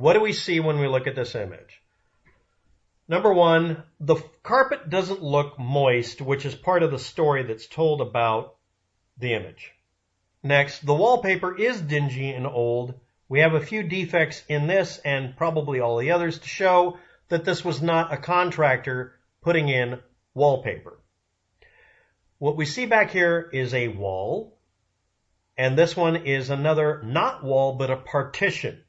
What do we see when we look at this image? Number one, the carpet doesn't look moist, which is part of the story that's told about the image. Next, the wallpaper is dingy and old. We have a few defects in this and probably all the others to show that this was not a contractor putting in wallpaper. What we see back here is a wall, and this one is another not wall but a partition.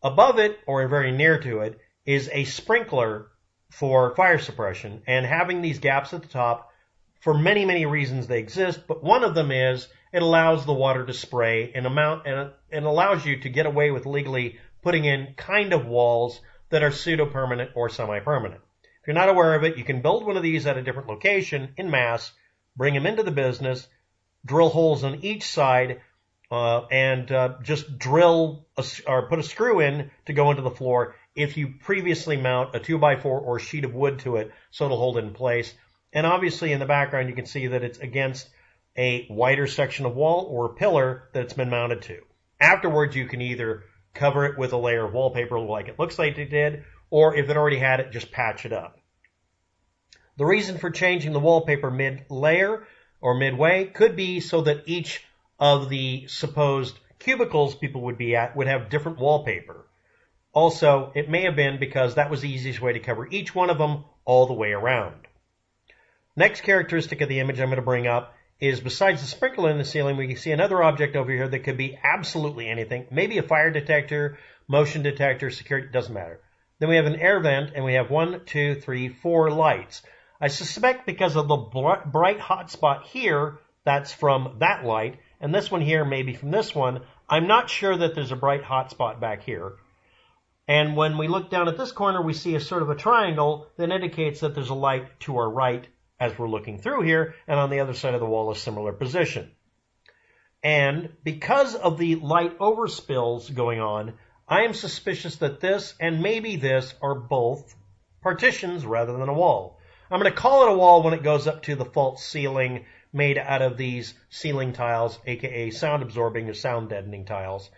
Above it, or very near to it, is a sprinkler for fire suppression, and having these gaps at the top, for many, many reasons they exist, but one of them is it allows the water to spray and allows you to get away with legally putting in kind of walls that are pseudo-permanent or semi-permanent. If you're not aware of it, you can build one of these at a different location in mass, bring them into the business, drill holes on each side, and just drill or put a screw in to go into the floor if you previously mount a 2x4 or sheet of wood to it so it'll hold it in place. And obviously in the background you can see that it's against a wider section of wall or pillar that it's been mounted to. Afterwards you can either cover it with a layer of wallpaper like it looks like it did, or if it already had it, just patch it up. The reason for changing the wallpaper mid-layer or midway could be so that each of the supposed cubicles people would be at would have different wallpaper. Also, it may have been because that was the easiest way to cover each one of them all the way around. Next characteristic of the image I'm going to bring up is, besides the sprinkler in the ceiling, we can see another object over here that could be absolutely anything. Maybe a fire detector, motion detector, security, doesn't matter. Then we have an air vent, and we have 1, 2, 3, 4 lights. I suspect because of the bright hot spot here, that's from that light, and this one here maybe from this one. I'm not sure that there's a bright hot spot back here. And when we look down at this corner, we see a sort of a triangle that indicates that there's a light to our right as we're looking through here, and on the other side of the wall a similar position. And because of the light overspills going on, I am suspicious that this and maybe this are both partitions rather than a wall. I'm going to call it a wall when it goes up to the false ceiling made out of these ceiling tiles, aka sound absorbing or sound deadening tiles.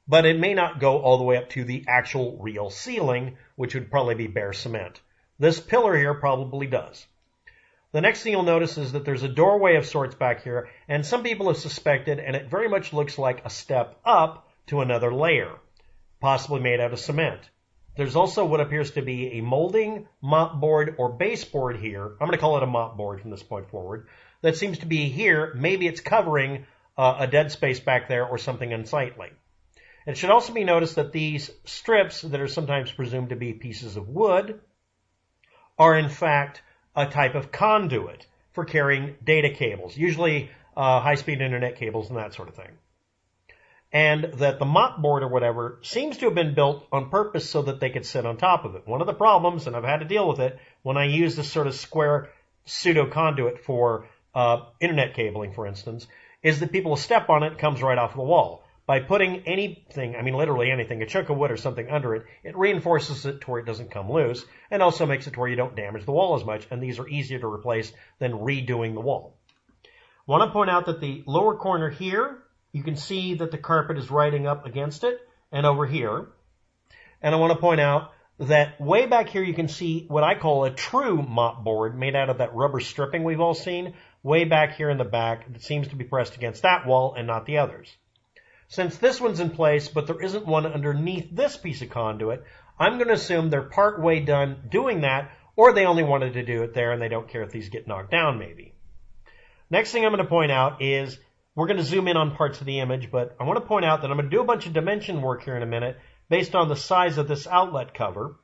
But it may not go all the way up to the actual real ceiling, which would probably be bare cement. This pillar here probably does. The next thing you'll notice is that there's a doorway of sorts back here, and some people have suspected, and it very much looks like a step up to another layer, possibly made out of cement. There's also what appears to be a molding, mop board, or baseboard here. I'm going to call it a mop board from this point forward. That seems to be here. Maybe it's covering a dead space back there or something unsightly. It should also be noticed that these strips that are sometimes presumed to be pieces of wood are in fact a type of conduit for carrying data cables, usually high-speed internet cables and that sort of thing. And that the mop board or whatever seems to have been built on purpose so that they could sit on top of it. One of the problems, and I've had to deal with it, when I use this sort of square pseudo conduit for internet cabling, for instance, is that people will step on it, it comes right off the wall. By putting anything, I mean literally anything, a chunk of wood or something under it, it reinforces it to where it doesn't come loose, and also makes it to where you don't damage the wall as much, and these are easier to replace than redoing the wall. I want to point out that the lower corner here, you can see that the carpet is riding up against it, and over here. And I want to point out that way back here you can see what I call a true mop board made out of that rubber stripping we've all seen, way back here in the back that seems to be pressed against that wall and not the others. Since this one's in place, but there isn't one underneath this piece of conduit, I'm going to assume they're part way done doing that, or they only wanted to do it there and they don't care if these get knocked down maybe. Next thing I'm going to point out is, we're going to zoom in on parts of the image, but I want to point out that I'm going to do a bunch of dimension work here in a minute based on the size of this outlet cover.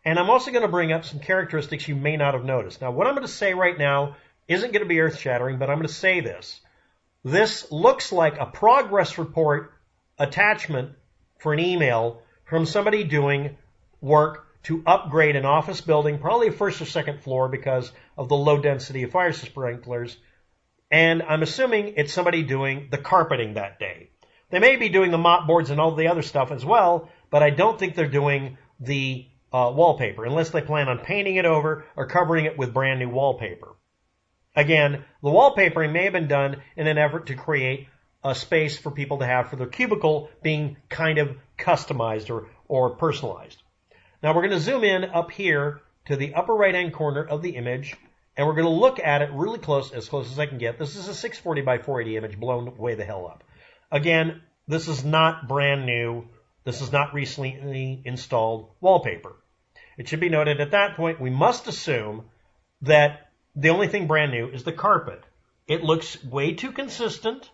And I'm also going to bring up some characteristics you may not have noticed. Now, what I'm going to say right now isn't going to be earth-shattering, but I'm going to say this. This looks like a progress report attachment for an email from somebody doing work to upgrade an office building, probably a first or second floor because of the low density of fire sprinklers. And I'm assuming it's somebody doing the carpeting that day. They may be doing the mop boards and all the other stuff as well, but I don't think they're doing the wallpaper unless they plan on painting it over or covering it with brand new wallpaper. Again, the wallpapering may have been done in an effort to create a space for people to have for their cubicle being kind of customized or personalized. Now we're going to zoom in up here to the upper right-hand corner of the image, and we're going to look at it really close as I can get. This is a 640 by 480 image blown way the hell up. Again, this is not brand new. This is not recently installed wallpaper. It should be noted at that point, we must assume that the only thing brand new is the carpet. It looks way too consistent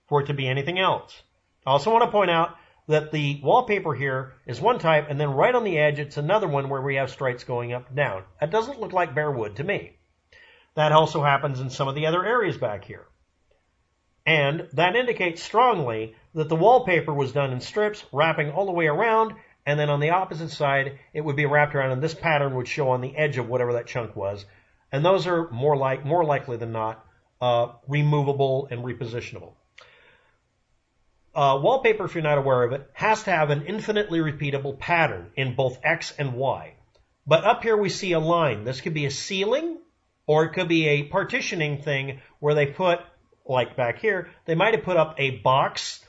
for it to be anything else. I also want to point out that the wallpaper here is one type, and then right on the edge, it's another one where we have stripes going up and down. That doesn't look like bare wood to me. That also happens in some of the other areas back here. And that indicates strongly that the wallpaper was done in strips, wrapping all the way around, and then on the opposite side, it would be wrapped around, and this pattern would show on the edge of whatever that chunk was. And those are more likely than not removable and repositionable. Wallpaper, if you're not aware of it, has to have an infinitely repeatable pattern in both X and Y. But up here we see a line. This could be a ceiling, or it could be a partitioning thing where they put, like back here, they might have put up a box,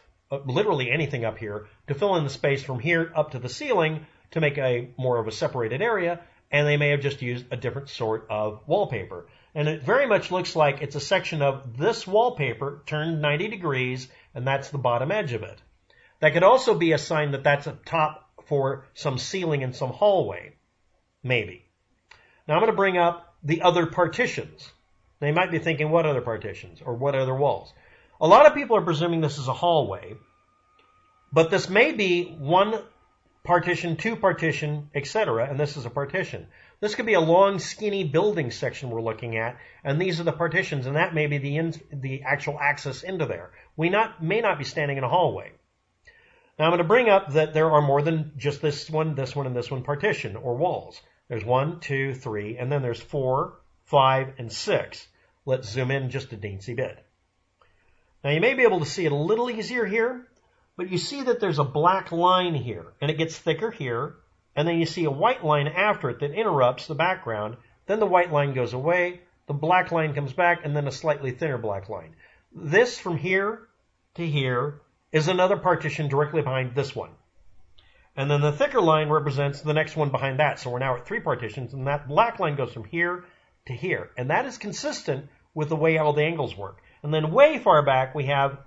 literally anything up here, to fill in the space from here up to the ceiling to make a more of a separated area, and they may have just used a different sort of wallpaper. And it very much looks like it's a section of this wallpaper turned 90 degrees, and that's the bottom edge of it. That could also be a sign that that's a top for some ceiling in some hallway, maybe. Now I'm going to bring up the other partitions. They might be thinking, what other partitions or what other walls? A lot of people are presuming this is a hallway, but this may be one partition, two partition, etc., and this is a partition. This could be a long, skinny building section we're looking at, and these are the partitions, and that may be the actual access into there. We may not be standing in a hallway. Now I'm going to bring up that there are more than just this one, and this one partition, or walls. There's 1, 2, 3, and then there's 4, 5, and 6. Let's zoom in just a teensy bit. Now you may be able to see it a little easier here, but you see that there's a black line here, and it gets thicker here, and then you see a white line after it that interrupts the background. Then the white line goes away, the black line comes back, and then a slightly thinner black line. This from here to here is another partition directly behind this one. And then the thicker line represents the next one behind that. So we're now at 3 partitions, and that black line goes from here to here. And that is consistent with the way all the angles work. And then way far back, we have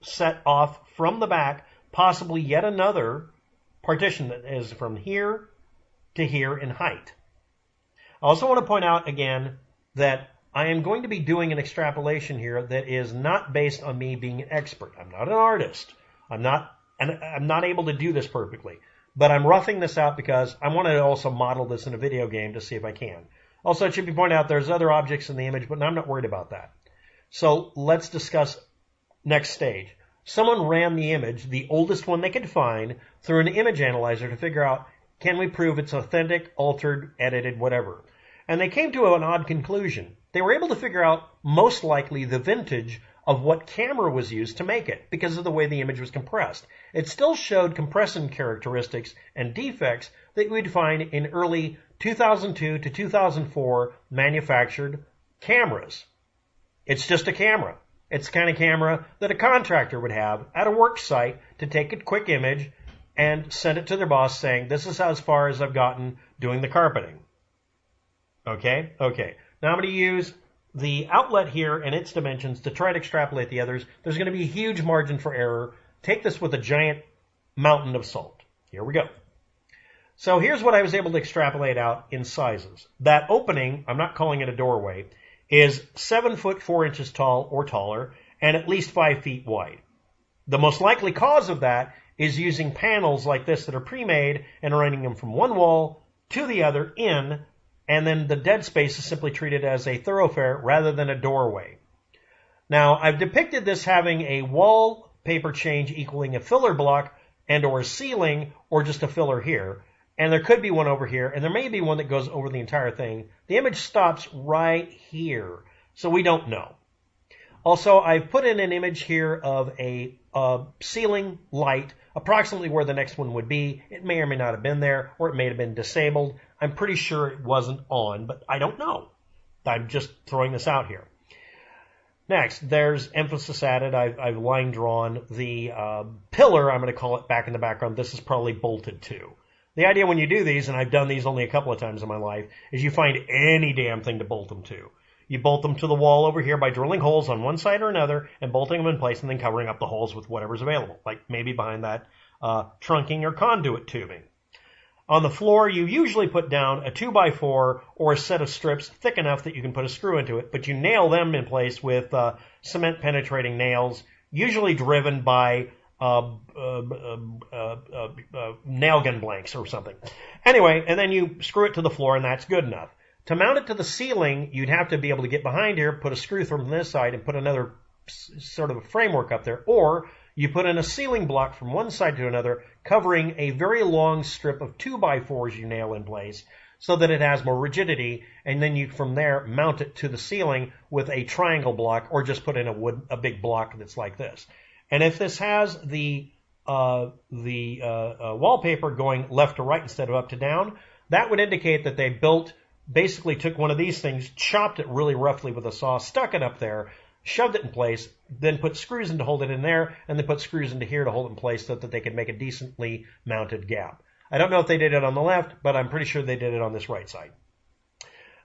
set off from the back, possibly yet another partition that is from here to here in height. I also want to point out again that I am going to be doing an extrapolation here that is not based on me being an expert. I'm not an artist. I'm not able to do this perfectly. But I'm roughing this out because I want to also model this in a video game to see if I can. Also, it should be pointed out there's other objects in the image, but I'm not worried about that. So let's discuss next stage. Someone ran the image, the oldest one they could find, through an image analyzer to figure out, can we prove it's authentic, altered, edited, whatever. And they came to an odd conclusion. They were able to figure out most likely the vintage of what camera was used to make it because of the way the image was compressed. It still showed compression characteristics and defects that we'd find in early 2002 to 2004 manufactured cameras. It's just a camera. It's the kind of camera that a contractor would have at a work site to take a quick image and send it to their boss saying, this is as far as I've gotten doing the carpeting. Okay? Okay. Now I'm going to use the outlet here and its dimensions to try to extrapolate the others. There's going to be a huge margin for error. Take this with a giant mountain of salt. Here we go. So here's what I was able to extrapolate out in sizes. That opening, I'm not calling it a doorway, is 7 foot 4 inches tall or taller and at least 5 feet wide. The most likely cause of that is using panels like this that are pre-made and running them from one wall to the other in, and then the dead space is simply treated as a thoroughfare rather than a doorway. Now, I've depicted this having a wallpaper change equaling a filler block and or a ceiling or just a filler here. And there could be one over here, and there may be one that goes over the entire thing. The image stops right here, so we don't know. Also, I've put in an image here of a ceiling light, approximately where the next one would be. It may or may not have been there, or it may have been disabled. I'm pretty sure it wasn't on, but I don't know. I'm just throwing this out here. Next, there's emphasis added. I've line drawn the pillar, I'm going to call it, back in the background. This is probably bolted to. The idea when you do these, and I've done these only a couple of times in my life, is you find any damn thing to bolt them to. You bolt them to the wall over here by drilling holes on one side or another and bolting them in place and then covering up the holes with whatever's available, like maybe behind that trunking or conduit tubing. On the floor, you usually put down a 2x4 or a set of strips thick enough that you can put a screw into it, but you nail them in place with cement-penetrating nails, usually driven by nail gun blanks or something. Anyway, and then you screw it to the floor, and that's good enough. To mount it to the ceiling, you'd have to be able to get behind here, put a screw from this side, and put another sort of a framework up there, or you put in a ceiling block from one side to another, covering a very long strip of 2x4s you nail in place so that it has more rigidity, and then you from there mount it to the ceiling with a triangle block, or just put in a big block that's like this. And if this has the wallpaper going left to right instead of up to down, that would indicate that they basically took one of these things, chopped it really roughly with a saw, stuck it up there, shoved it in place, then put screws in to hold it in there, and then put screws into here to hold it in place so that they could make a decently mounted gap. I don't know if they did it on the left, but I'm pretty sure they did it on this right side.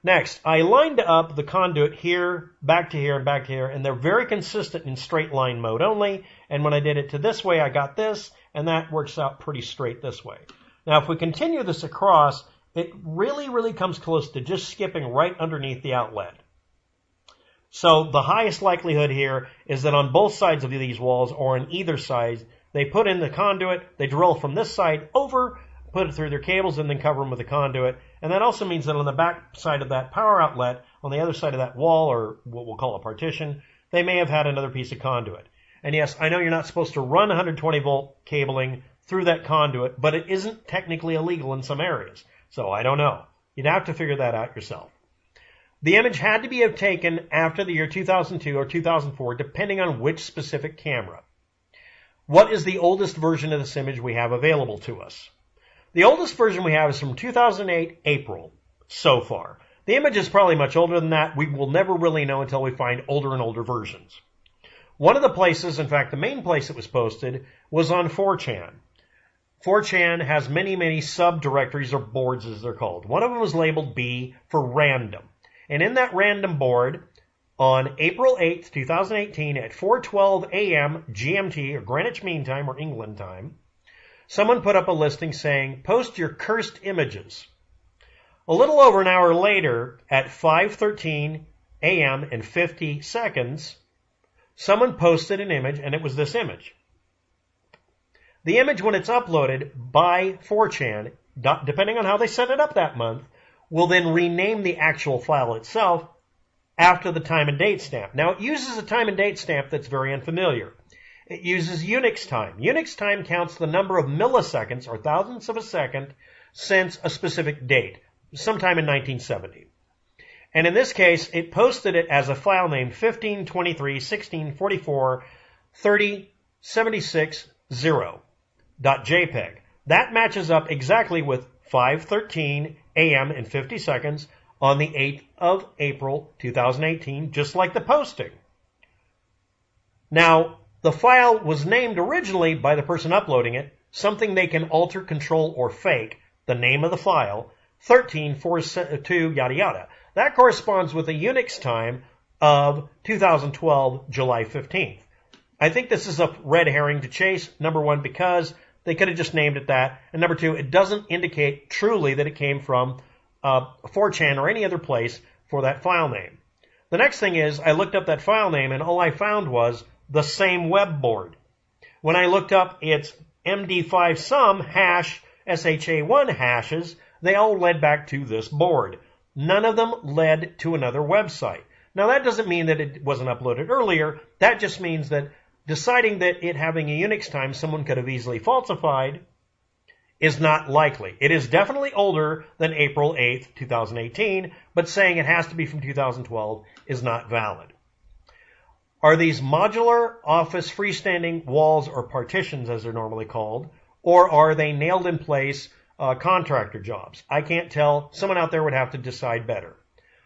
Next, I lined up the conduit here, back to here, and back to here, and they're very consistent in straight line mode only, and when I did it to this way, I got this, and that works out pretty straight this way. Now, if we continue this across, it really, really comes close to just skipping right underneath the outlet. So the highest likelihood here is that on both sides of these walls, or on either side, they put in the conduit, they drill from this side over, put it through their cables, and then cover them with the conduit. And that also means that on the back side of that power outlet, on the other side of that wall, or what we'll call a partition, they may have had another piece of conduit. And yes, I know you're not supposed to run 120 volt cabling through that conduit, but it isn't technically illegal in some areas. So I don't know. You'd have to figure that out yourself. The image had to be taken after the year 2002 or 2004, depending on which specific camera. What is the oldest version of this image we have available to us? The oldest version we have is from 2008 April, so far. The image is probably much older than that. We will never really know until we find older and older versions. One of the places, in fact, the main place it was posted, was on 4chan. 4chan has many, many subdirectories, or boards as they're called. One of them was labeled B for random. And in that random board, on April 8th, 2018, at 4:12 a.m. GMT, or Greenwich Mean Time, or England time, someone put up a listing saying, post your cursed images. A little over an hour later, at 5:13 a.m. and 50 seconds, someone posted an image, and it was this image. The image, when it's uploaded by 4chan, depending on how they set it up that month, will then rename the actual file itself after the time and date stamp. Now, it uses a time and date stamp that's very unfamiliar. It uses UNIX time. UNIX time counts the number of milliseconds, or thousandths of a second, since a specific date, sometime in 1970. And in this case, it posted it as a file named 1523.1644.30.76.0.jpg. That matches up exactly with 5:13 a.m. and 50 seconds on the 8th of April 2018, just like the posting. Now, the file was named originally by the person uploading it, something they can alter, control, or fake, the name of the file, 1342 yada yada. That corresponds with a UNIX time of 2012, July 15th. I think this is a red herring to chase, number one, because they could have just named it that, and number two, it doesn't indicate truly that it came from 4chan or any other place for that file name. The next thing is, I looked up that file name, and all I found was the same web board. When I looked up its MD5 sum hash, SHA1 hashes, they all led back to this board. None of them led to another website. Now, that doesn't mean that it wasn't uploaded earlier. That just means that deciding that it having a UNIX time someone could have easily falsified is not likely. It is definitely older than April 8th, 2018, but saying it has to be from 2012 is not valid. Are these modular office freestanding walls, or partitions as they're normally called, or are they nailed in place contractor jobs? I can't tell. Someone out there would have to decide better.